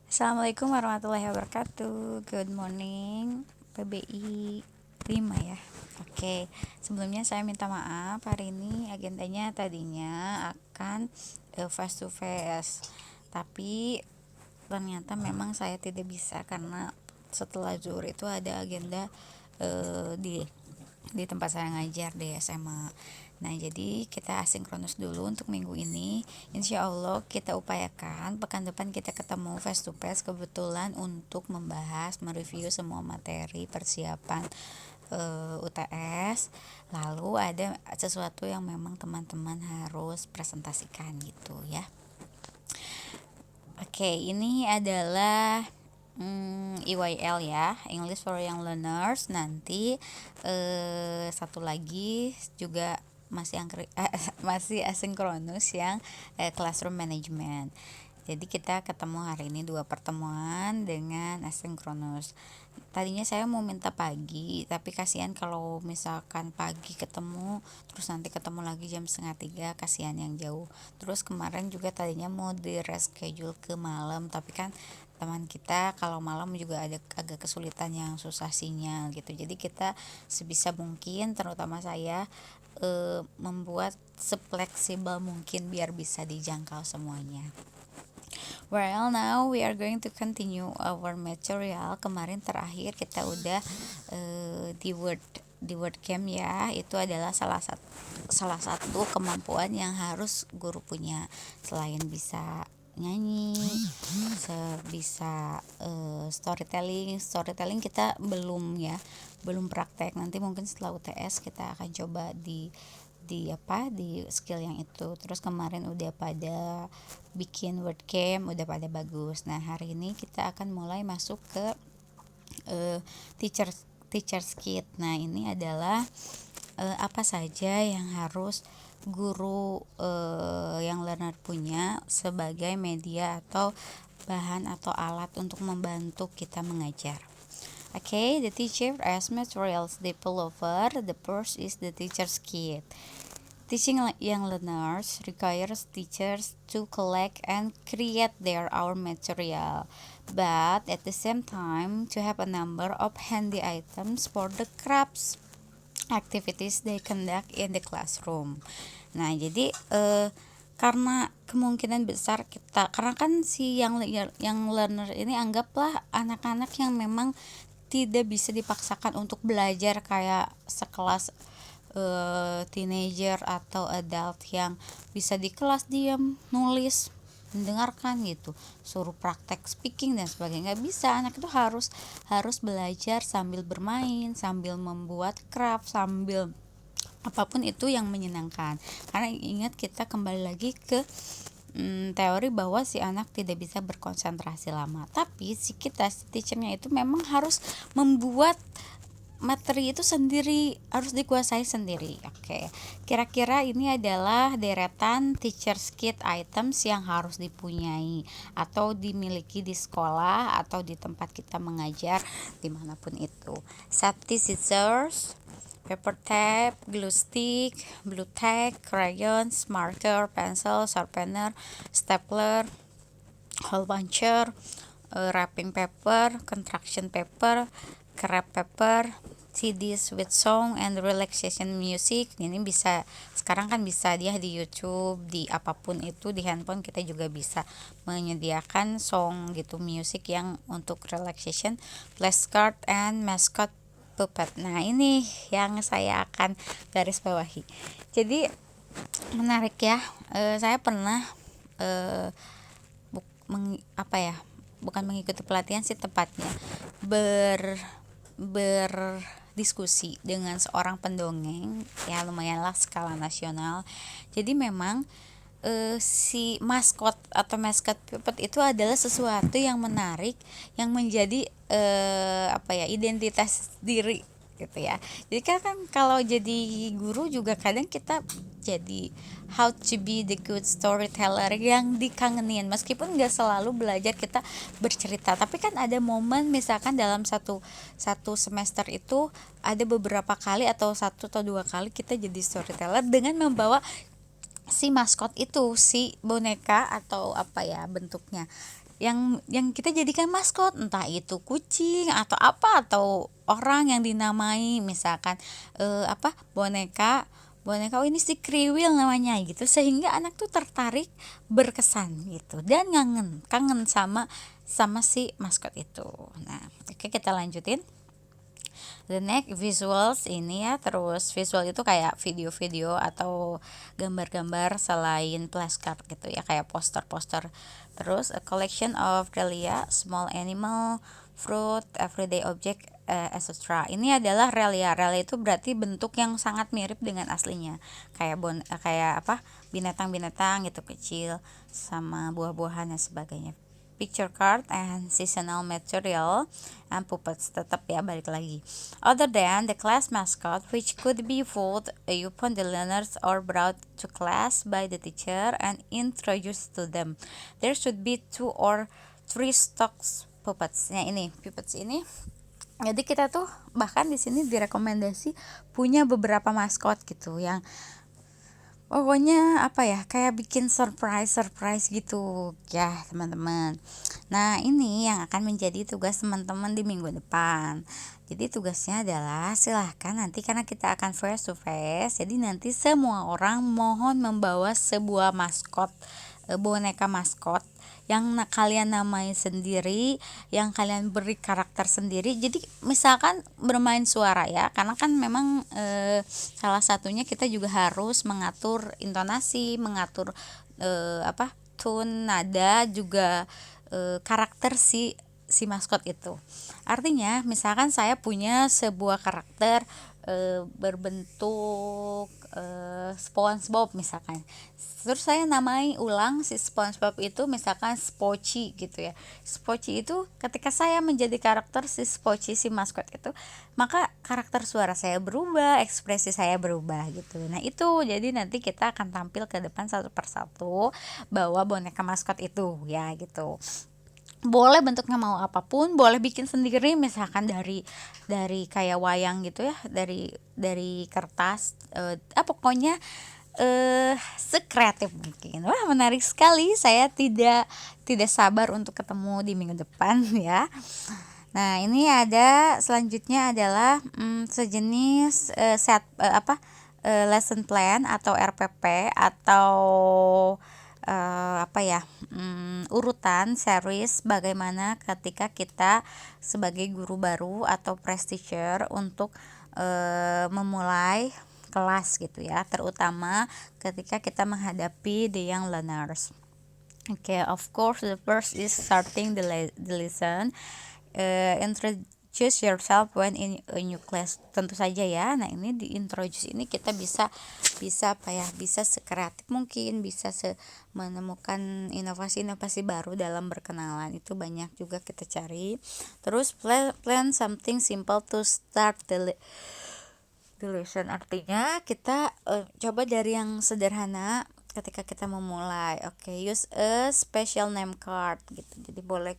Assalamualaikum warahmatullahi wabarakatuh. Good morning PBI 5 ya. Oke, sebelumnya saya minta maaf, hari ini agendanya tadinya akan face to face. Tapi ternyata memang saya tidak bisa karena setelah zuhur itu ada agenda di tempat saya ngajar di SMA. Nah, jadi kita asinkronus dulu untuk minggu ini. Insya Allah kita upayakan pekan depan kita ketemu face to face kebetulan untuk membahas, mereview semua materi persiapan UTS. Lalu ada sesuatu yang memang teman-teman harus presentasikan gitu ya. Oke, ini adalah EYL ya, English for Young Learners. Nanti satu lagi juga masih asinkronus yang classroom management. Jadi kita ketemu hari ini 2 pertemuan dengan asinkronus. Tadinya saya mau minta pagi, tapi kasihan kalau misalkan pagi ketemu terus nanti ketemu lagi jam 2:30, kasihan yang jauh. Terus kemarin juga tadinya mau di reschedule ke malam, tapi kan teman kita kalau malam juga ada agak kesulitan yang susah sinyal gitu. Jadi kita sebisa mungkin, terutama saya, membuat sefleksibel mungkin biar bisa dijangkau semuanya. Well, now we are going to continue our material. Kemarin terakhir kita udah di word camp ya. Itu adalah salah satu kemampuan yang harus guru punya. Selain bisa nyanyi, bisa storytelling kita belum praktek. Nanti mungkin setelah UTS kita akan coba di skill yang itu. Terus kemarin udah pada bikin word camp, udah pada bagus. Nah, hari ini kita akan mulai masuk ke teacher's kit. Nah, ini adalah apa saja yang harus guru yang learner punya sebagai media atau bahan atau alat untuk membantu kita mengajar. Okay, the teacher as materials developer. The first is the teacher's kit. Teaching young learners requires teachers to collect and create their own material, but at the same time to have a number of handy items for the crafts activities they conduct in the classroom. Nah, jadi karena kemungkinan besar karena kan si yang learner ini anggaplah anak-anak yang memang tidak bisa dipaksakan untuk belajar kayak sekelas teenager atau adult yang bisa di kelas diam nulis mendengarkan gitu, suruh praktek speaking dan sebagainya. Nggak bisa, anak itu harus belajar sambil bermain, sambil membuat craft, sambil apapun itu yang menyenangkan. Karena ingat, kita kembali lagi ke teori bahwa si anak tidak bisa berkonsentrasi lama, tapi si teachernya itu memang harus membuat materi itu sendiri, harus dikuasai sendiri. Oke, kira-kira ini adalah deretan teacher's kit items yang harus dipunyai atau dimiliki di sekolah atau di tempat kita mengajar dimanapun itu. Safety scissors, paper tape, glue stick, blue tack, crayons, marker, pencil, sharpener, stapler, hole puncher, wrapping paper, construction paper, crepe paper, CDs with song and relaxation music. Ini bisa, sekarang kan bisa dia di YouTube, di apapun itu, di handphone kita juga bisa menyediakan song gitu, music yang untuk relaxation, flashcard and mascot puppet. Nah, ini yang saya akan garis bawahi. Jadi menarik ya. Saya pernah bukan mengikuti pelatihan sih tepatnya, berdiskusi dengan seorang pendongeng ya, lumayanlah skala nasional. Jadi memang si maskot atau mascot puppet itu adalah sesuatu yang menarik, yang menjadi identitas diri gitu ya. Jadi kan kalau jadi guru juga kadang kita jadi how to be the good storyteller yang dikangenin, meskipun nggak selalu belajar kita bercerita, tapi kan ada momen misalkan dalam satu semester itu ada beberapa kali atau 1 atau 2 kali kita jadi storyteller dengan membawa si maskot itu, si boneka atau apa ya bentuknya yang kita jadikan maskot, entah itu kucing atau apa atau orang yang dinamai, misalkan apa boneka boneka, oh ini si kriwil namanya gitu, sehingga anak tuh tertarik, berkesan gitu, dan kangen sama sama si maskot itu. Nah, oke, kita lanjutin. The next visuals ini ya, terus visual itu kayak video-video atau gambar-gambar selain flashcard gitu ya, kayak poster-poster. Terus a collection of relia, small animal, fruit, everyday object, etc. Ini adalah relia. Relia itu berarti bentuk yang sangat mirip dengan aslinya, kayak kayak apa, binatang-binatang gitu kecil sama buah-buahan dan sebagainya. Picture card and seasonal material and puppets, tetap ya, balik lagi. Other than the class mascot, which could be fooled upon the learners or brought to class by the teacher and introduced to them, there should be 2 or 3 stocks puppets. Nah, ini puppets ini, jadi kita tuh bahkan di sini direkomendasi punya beberapa maskot gitu, yang pokoknya apa ya, kayak bikin surprise gitu ya teman-teman. Nah, ini yang akan menjadi tugas teman-teman di minggu depan. Jadi tugasnya adalah, silahkan nanti, karena kita akan face to face, jadi nanti semua orang mohon membawa sebuah maskot, boneka maskot yang kalian namai sendiri, yang kalian beri karakter sendiri. Jadi misalkan bermain suara ya, karena kan memang salah satunya kita juga harus mengatur intonasi, mengatur apa, tone, nada, juga karakter si maskot itu. Artinya misalkan saya punya sebuah karakter berbentuk SpongeBob misalkan, terus saya namai ulang si SpongeBob itu misalkan Spochi gitu ya. Spochi itu, ketika saya menjadi karakter si Spochi, si maskot itu, maka karakter suara saya berubah, ekspresi saya berubah gitu. Nah, itu jadi nanti kita akan tampil ke depan satu persatu bawa boneka maskot itu ya gitu. Boleh bentuknya mau apapun, boleh bikin sendiri, misalkan dari kayak wayang gitu ya, dari kertas, pokoknya sekreatif mungkin. Wah, menarik sekali, saya tidak sabar untuk ketemu di minggu depan ya. Nah, ini ada selanjutnya adalah sejenis lesson plan atau RPP, atau apa ya, urutan series bagaimana ketika kita sebagai guru baru atau practitioner untuk memulai kelas gitu ya, terutama ketika kita menghadapi the young learners. Okay, of course the first is starting the lesson. Introduce yourself when in a new class, tentu saja ya. Nah, ini di introduce ini kita bisa apa ya, bisa sekreatif mungkin, bisa menemukan inovasi-inovasi baru dalam berkenalan, itu banyak juga kita cari. Terus plan something simple to start the lesson, artinya kita coba dari yang sederhana ketika kita memulai. Use a special name card gitu. Jadi boleh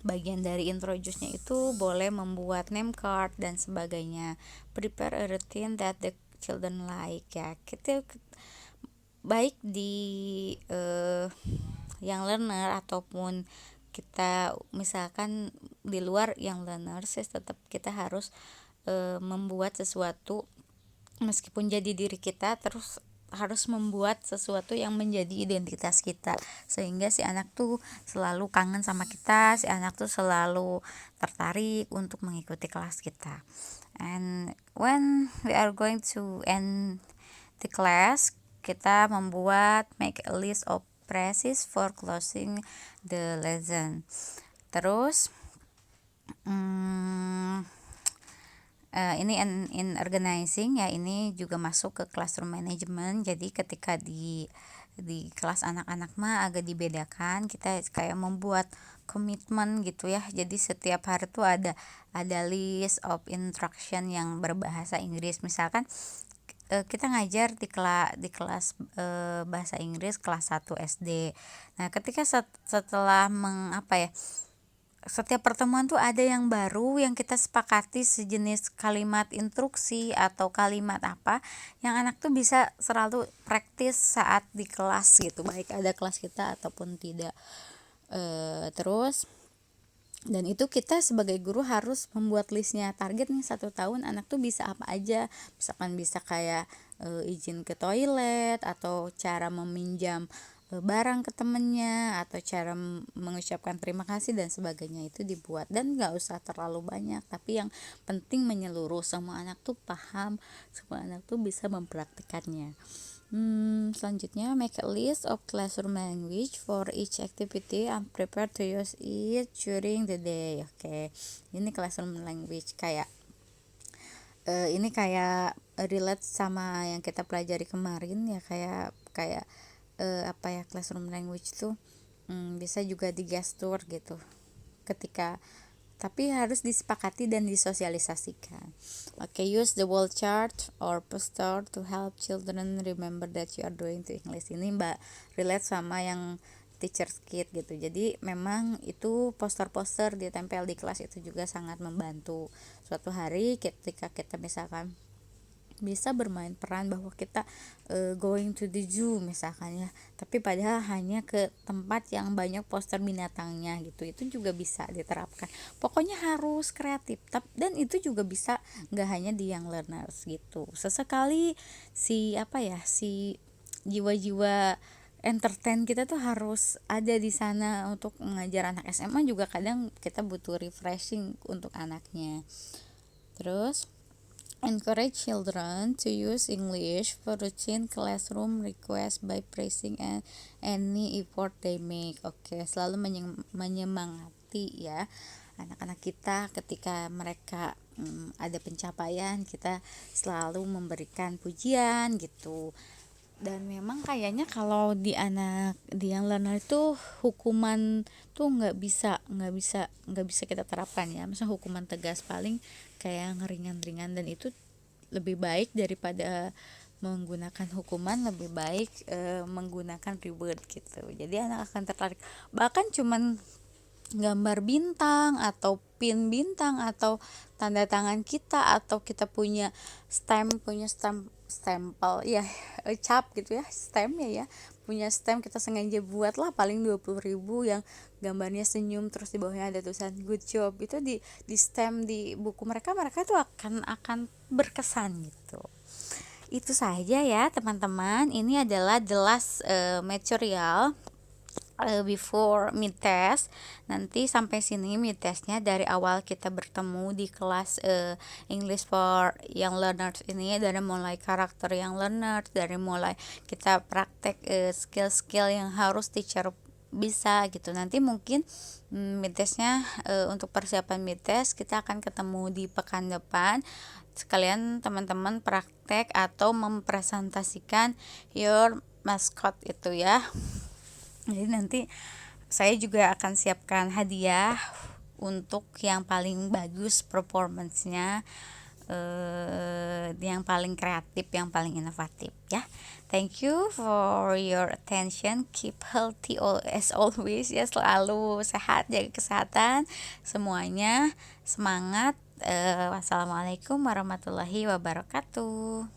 bagian dari introduce-nya itu boleh membuat name card dan sebagainya. Prepare a routine that the children like ya. Kita baik di yang learner ataupun kita misalkan di luar yang learner, tetap kita harus membuat sesuatu, meskipun jadi diri kita, terus harus membuat sesuatu yang menjadi identitas kita, sehingga si anak tuh selalu kangen sama kita, si anak tuh selalu tertarik untuk mengikuti kelas kita. And when we are going to end the class, kita make a list of phrases for closing the lesson. Terus ini in organizing ya, ini juga masuk ke classroom management. Jadi ketika di kelas anak-anak mah agak dibedakan, kita kayak membuat komitmen gitu ya. Jadi setiap hari tuh ada list of instruction yang berbahasa Inggris. Misalkan kita ngajar di kelas bahasa Inggris kelas 1 SD. Nah, ketika setelah setiap pertemuan tuh ada yang baru yang kita sepakati, sejenis kalimat instruksi atau kalimat apa yang anak tuh bisa selalu praktis saat di kelas gitu, baik ada kelas kita ataupun tidak. Terus dan itu kita sebagai guru harus membuat listnya, target nih 1 tahun anak tuh bisa apa aja, misalkan bisa kayak izin ke toilet atau cara meminjam barang ke temennya atau cara mengucapkan terima kasih dan sebagainya, itu dibuat. Dan nggak usah terlalu banyak, tapi yang penting menyeluruh, semua anak tuh paham, semua anak tuh bisa mempraktikannya. Selanjutnya, make a list of classroom language for each activity and prepare to use it during the day. Oke, ini classroom language kayak ini kayak relate sama yang kita pelajari kemarin ya, kayak apa ya, classroom language tuh bisa juga digestur gitu ketika, tapi harus disepakati dan disosialisasikan. Oke, use the wall chart or poster to help children remember that you are doing to English. Ini Mbak relate sama yang teacher's kit gitu. Jadi memang itu poster-poster ditempel di kelas itu juga sangat membantu. Suatu hari ketika kita misalkan bisa bermain peran bahwa kita going to the zoo misalkan ya, tapi padahal hanya ke tempat yang banyak poster binatangnya gitu, itu juga bisa diterapkan. Pokoknya harus kreatif, dan itu juga bisa nggak hanya di young learners gitu, sesekali si jiwa-jiwa entertain kita tuh harus ada di sana. Untuk mengajar anak SMA juga kadang kita butuh refreshing untuk anaknya. Terus encourage children to use English for routine classroom requests by praising any effort they make. Oke, selalu menyemangati ya anak-anak kita ketika mereka ada pencapaian, kita selalu memberikan pujian gitu. Dan memang kayaknya kalau di yang learner itu hukuman tuh nggak bisa kita terapkan ya, misalnya hukuman tegas, paling kayak ngeringan-ringan, dan itu lebih baik daripada menggunakan hukuman, lebih baik menggunakan reward gitu. Jadi anak akan tertarik, bahkan cuman gambar bintang atau pin bintang atau tanda tangan kita, atau kita punya stempel ya, cap gitu ya, stem ya, punya stem kita sengaja buat lah, paling 20.000 yang gambarnya senyum terus di bawahnya ada tulisan good job, itu di stem di buku mereka tuh akan berkesan gitu. Itu saja ya teman-teman, ini adalah the last material before mid test. Nanti sampai sini mid testnya, dari awal kita bertemu di kelas English for Young Learners ini, dari mulai karakter Young Learners, dari mulai kita praktek skill-skill yang harus teacher bisa gitu. Nanti mungkin mid testnya untuk persiapan mid test kita akan ketemu di pekan depan, sekalian teman-teman praktek atau mempresentasikan your mascot itu ya. Jadi nanti saya juga akan siapkan hadiah untuk yang paling bagus performance-nya, yang paling kreatif, yang paling inovatif ya. Thank you for your attention. Keep healthy as always ya, selalu sehat, jaga kesehatan semuanya. Semangat. Wassalamualaikum warahmatullahi wabarakatuh.